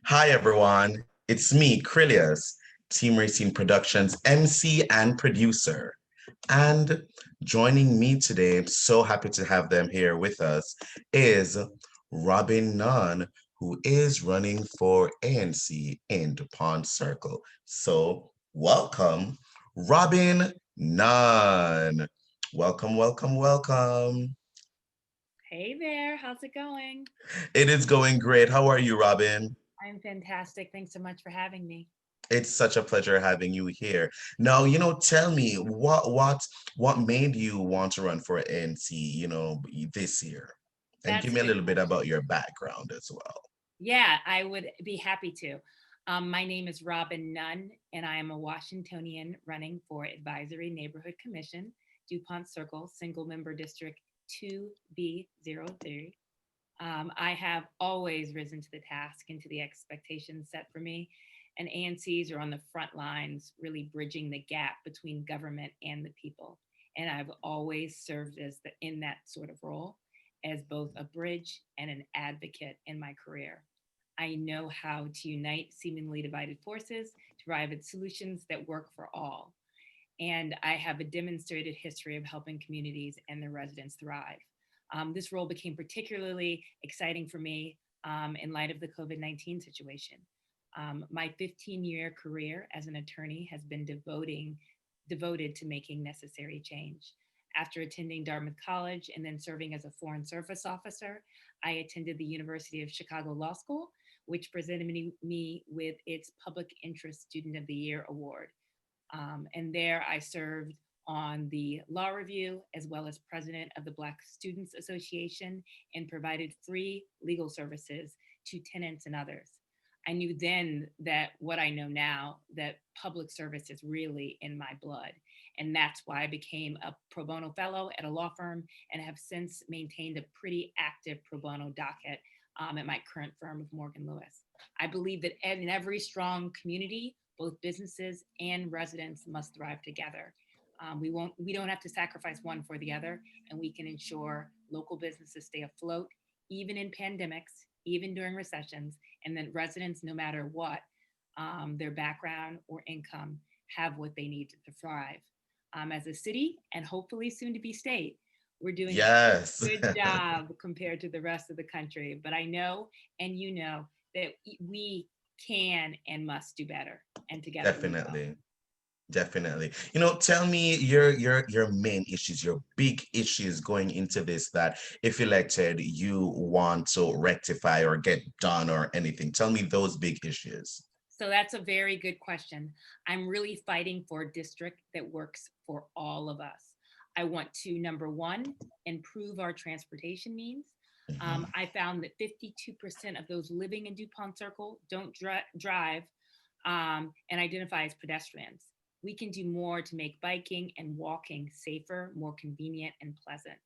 Hi, everyone. It's me, Krylios, Team Racing Productions MC and producer. And joining me today, I'm so happy to have them here with us, is Robin Nunn, who is running for ANC in DuPont Circle. So, welcome, Robin Nunn. Welcome, welcome, welcome. Hey there, how's it going? It is going great. How are you, Robin? I'm fantastic. Thanks so much for having me. It's such a pleasure having you here. Now, tell me what made you want to run for ANC, this year? And That's give a me a good little bit question. about your background as well. Yeah, I would be happy to. My name is Robin Nunn, and I am a Washingtonian running for Advisory Neighborhood Commission, DuPont Circle, Single Member District 2B03. I have always risen to the task and to the expectations set for me. And ANCs are on the front lines, really bridging the gap between government and the people. And I've always served in that sort of role as both a bridge and an advocate in my career. I know how to unite seemingly divided forces to arrive at solutions that work for all. And I have a demonstrated history of helping communities and their residents thrive. This role became particularly exciting for me in light of the COVID-19 situation. My 15-year career as an attorney has been devoted to making necessary change. After attending Dartmouth College and then serving as a Foreign Service Officer, I attended the University of Chicago Law School, which presented me with its Public Interest Student of the Year award. And there I served on the law review as well as president of the Black Students Association and provided free legal services to tenants and others. I knew then that what I know now, that public service is really in my blood. And that's why I became a pro bono fellow at a law firm and have since maintained a pretty active pro bono docket at my current firm of Morgan Lewis. I believe that in every strong community, both businesses and residents must thrive together. We don't have to sacrifice one for the other, and we can ensure local businesses stay afloat, even in pandemics, even during recessions, and that residents, no matter what their background or income, have what they need to thrive. As a city, and hopefully soon to be state, we're doing a Yes, good job compared to the rest of the country. But I know, and you know, that we can and must do better, and together we will. definitely. Definitely. Tell me your main issues, your big issues going into this that if elected, you want to rectify or get done or anything. Tell me those big issues. So that's a very good question. I'm really fighting for a district that works for all of us. I want to, number one, improve our transportation means. Mhm. I found that 52% of those living in DuPont Circle don't drive and identify as pedestrians. We can do more to make biking and walking safer, more convenient, and pleasant.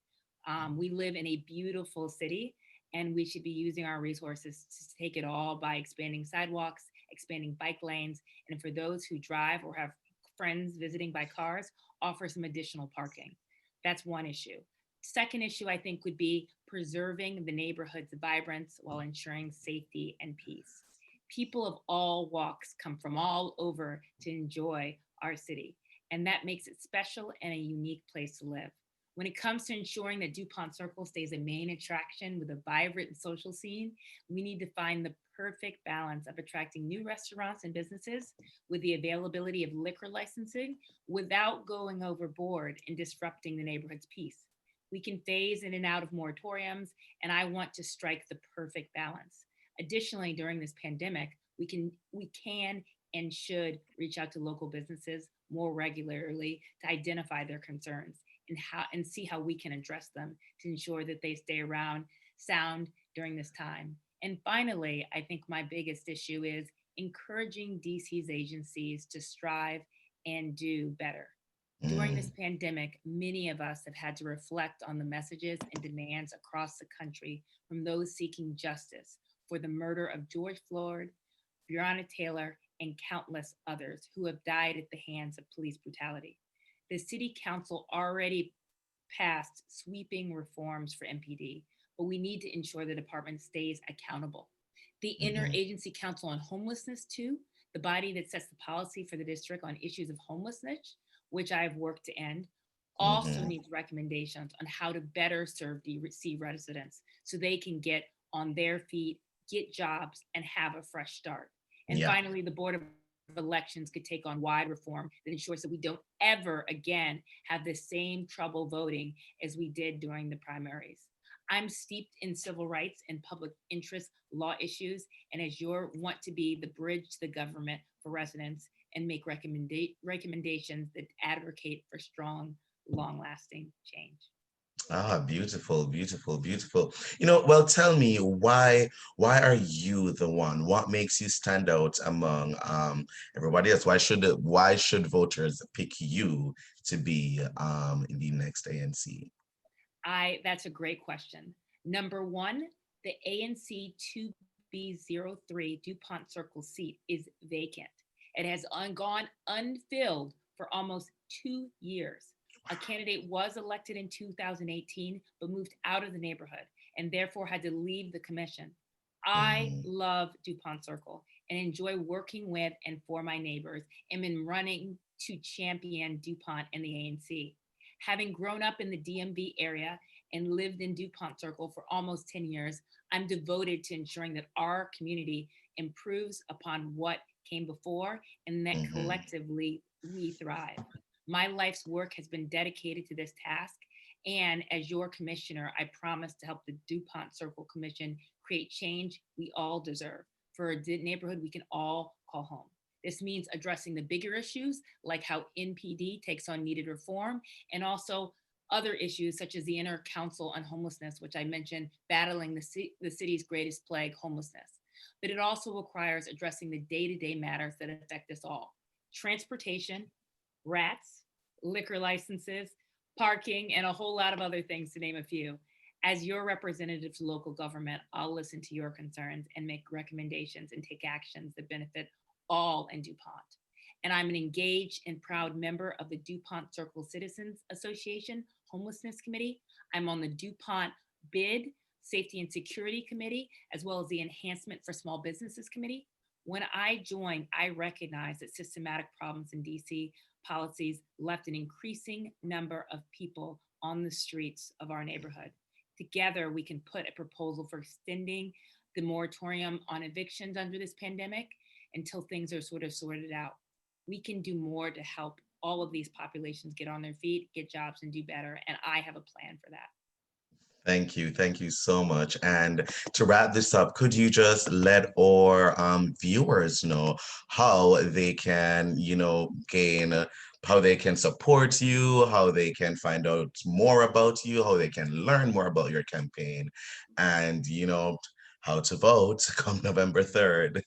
We live in a beautiful city, and we should be using our resources to take it all by expanding sidewalks, expanding bike lanes, and for those who drive or have friends visiting by cars, offer some additional parking. That's one issue. Second issue, I think, would be preserving the neighborhood's vibrance while ensuring safety and peace. People of all walks come from all over to enjoy our city, and that makes it special and a unique place to live. When it comes to ensuring that DuPont Circle stays a main attraction with a vibrant social scene, we need to find the perfect balance of attracting new restaurants and businesses with the availability of liquor licensing without going overboard and disrupting the neighborhood's peace. We can phase in and out of moratoriums, and I want to strike the perfect balance. Additionally, during this pandemic, we can and should reach out to local businesses more regularly to identify their concerns and see how we can address them to ensure that they stay around sound during this time. And finally, I think my biggest issue is encouraging DC's agencies to strive and do better. During this Mm. pandemic, many of us have had to reflect on the messages and demands across the country from those seeking justice for the murder of George Floyd, Breonna Taylor, and countless others who have died at the hands of police brutality. The City Council already passed sweeping reforms for MPD, but we need to ensure the department stays accountable. The Mhm. Interagency Council on Homelessness, too, the body that sets the policy for the district on issues of homelessness, which I have worked to end, also Mhm. needs recommendations on how to better serve DC residents so they can get on their feet, get jobs, and have a fresh start. And Yeah. finally, the Board of Elections could take on wide reform that ensures that we don't ever again have the same trouble voting as we did during the primaries. I'm steeped in civil rights and public interest law issues, and as your want to be the bridge to the government for residents and make recommendations that advocate for strong, long-lasting change. Ah, beautiful, beautiful, beautiful. Well, tell me why are you the one? What makes you stand out among everybody else? Why should voters pick you to be in the next ANC? I That's a great question. Number one, the ANC 2B03 DuPont Circle seat is vacant. It has gone unfilled for almost 2 years. A candidate was elected in 2018, but moved out of the neighborhood and therefore had to leave the commission. I Mhm. love DuPont Circle and enjoy working with and for my neighbors and been running to champion DuPont and the ANC. Having grown up in the DMV area and lived in DuPont Circle for almost 10 years, I'm devoted to ensuring that our community improves upon what came before and that Mhm. collectively we thrive. My life's work has been dedicated to this task. And as your commissioner, I promise to help the DuPont Circle Commission create change we all deserve for a neighborhood we can all call home. This means addressing the bigger issues like how NPD takes on needed reform and also other issues such as the Inner Council on Homelessness, which I mentioned, battling the city's greatest plague, homelessness. But it also requires addressing the day to day matters that affect us all: transportation, rats, liquor licenses, parking, and a whole lot of other things, to name a few. As your representative to local government, I'll listen to your concerns and make recommendations and take actions that benefit all in DuPont. And I'm an engaged and proud member of the DuPont Circle Citizens Association Homelessness Committee. I'm on the DuPont Bid Safety and Security Committee, as well as the Enhancement for Small Businesses Committee. When I joined, I recognized that systematic problems in DC policies left an increasing number of people on the streets of our neighborhood. Together, we can put a proposal for extending the moratorium on evictions under this pandemic until things are sort of sorted out. We can do more to help all of these populations get on their feet, get jobs, and do better. And I have a plan for that. Thank you. Thank you so much. And to wrap this up, could you just let our viewers know how they can, how they can support you, how they can find out more about you, how they can learn more about your campaign, and, how to vote come November 3rd.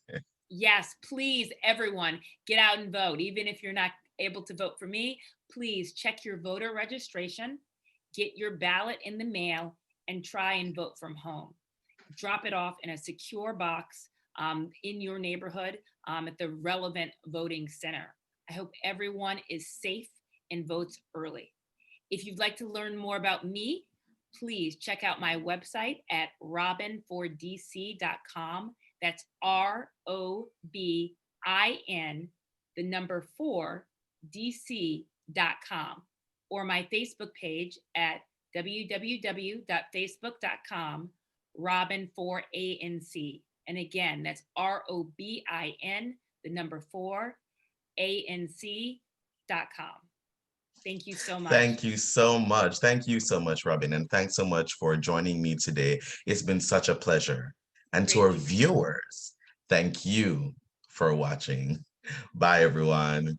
Yes, please, everyone, get out and vote. Even if you're not able to vote for me, please check your voter registration, get your ballot in the mail, and try and vote from home. Drop it off in a secure box in your neighborhood at the relevant voting center. I hope everyone is safe and votes early. If you'd like to learn more about me, please check out my website at robin4dc.com. That's ROBIN, the number 4dc.com, or my Facebook page at www.facebook.com Robin4ANC. And again, that's ROBIN, the number 4ANC.com. Thank you so much. Thank you so much. Thank you so much, Robin. And thanks so much for joining me today. It's been such a pleasure. And to Great our to meet you. viewers, thank you for watching. Bye, everyone.